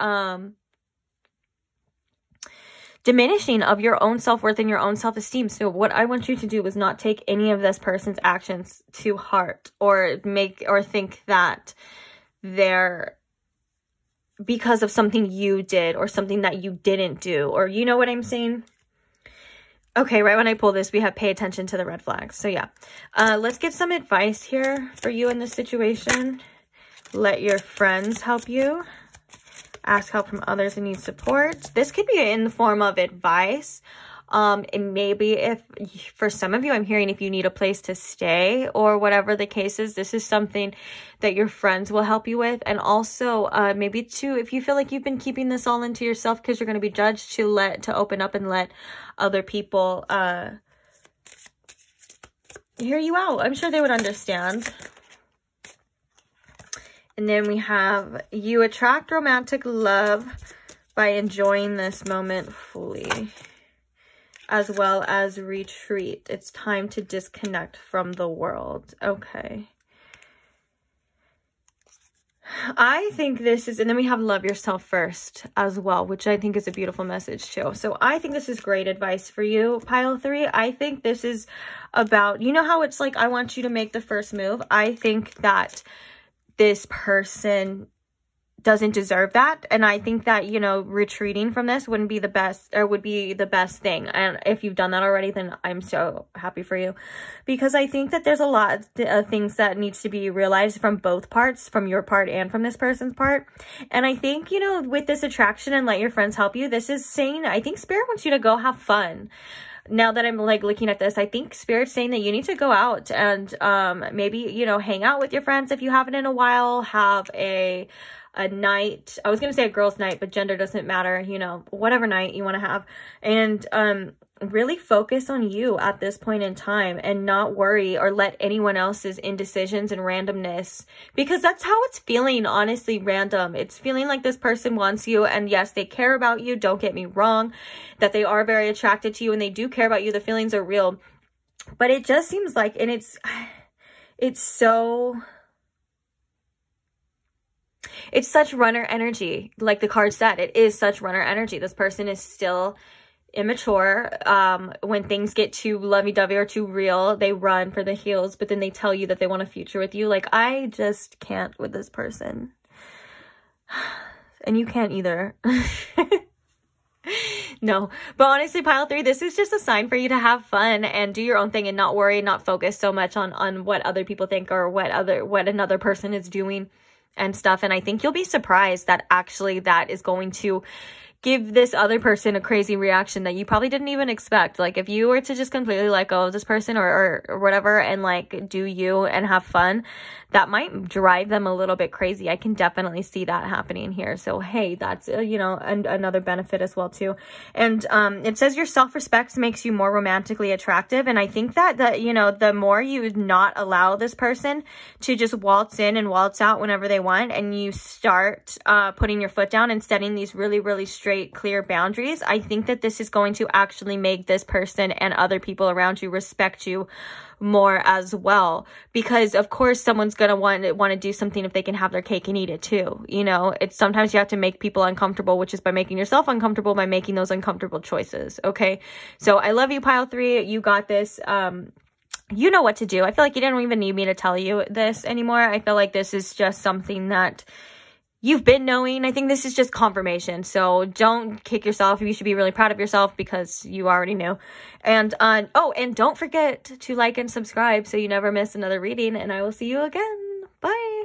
diminishing of your own self-worth and your own self-esteem. So what I want you to do is not take any of this person's actions to heart, or think that they're because of something you did or something that you didn't do, or you know what I'm saying? Okay, right when I pull this, we have pay attention to the red flags. So yeah, let's get some advice here for you in this situation. Let your friends help you. Ask help from others who need support. This could be in the form of advice, And maybe if for some of you, I'm hearing if you need a place to stay or whatever the case is, this is something that your friends will help you with. And also maybe too, if you feel like you've been keeping this all into yourself because you're going to be judged, to open up and let other people hear you out. I'm sure they would understand. And then we have, you attract romantic love by enjoying this moment fully, as well as retreat. It's time to disconnect from the world. Okay. I think this is, and then we have love yourself first as well, which I think is a beautiful message too. So I think this is great advice for you, pile 3. I think this is about, you know how it's like, I want you to make the first move. I think that this person doesn't deserve that, and I think that, you know, retreating from this wouldn't be the best, or would be the best thing. And if you've done that already, then I'm so happy for you, because I think that there's a lot of things that needs to be realized from both parts, from your part and from this person's part. And I think, you know, with this attraction and let your friends help you, this is saying, I think Spirit wants you to go have fun. Now that I'm like looking at this, I think Spirit's saying that you need to go out and maybe, you know, hang out with your friends if you haven't in a while, have a night. I was going to say a girls' night, but gender doesn't matter, you know, whatever night you want to have. And really focus on you at this point in time and not worry or let anyone else's indecisions and randomness, because that's how it's feeling, honestly, random. It's feeling like this person wants you, and yes, they care about you. Don't get me wrong, that they are very attracted to you and they do care about you. The feelings are real, but it just seems like, and it's so... it's such runner energy, like the card said. It is such runner energy. This person is still immature. When things get too lovey-dovey or too real, they run for the hills, but then they tell you that they want a future with you. Like, I just can't with this person. And you can't either. No, but honestly, pile 3, this is just a sign for you to have fun and do your own thing and not worry, not focus so much on what other people think or what another person is doing and stuff. And I think you'll be surprised that actually that is going to give this other person a crazy reaction that you probably didn't even expect. Like, if you were to just completely let go of this person or whatever and like do you and have fun, that might drive them a little bit crazy. I can definitely see that happening here. So, hey, that's, you know, another benefit as well, too. And it says your self-respect makes you more romantically attractive. And I think that, you know, the more you not allow this person to just waltz in and waltz out whenever they want, and you start putting your foot down and setting these really, really straight, clear boundaries, I think that this is going to actually make this person and other people around you respect you more as well, because of course someone's gonna want to do something if they can have their cake and eat it too. You know, it's sometimes you have to make people uncomfortable, which is by making yourself uncomfortable, by making those uncomfortable choices. Okay, so I love you, pile 3. You got this. You know what to do. I feel like you didn't even need me to tell you this anymore. I feel like this is just something that you've been knowing. I think this is just confirmation. So don't kick yourself. You should be really proud of yourself because you already knew. And oh, and don't forget to like and subscribe so you never miss another reading. And I will see you again. Bye.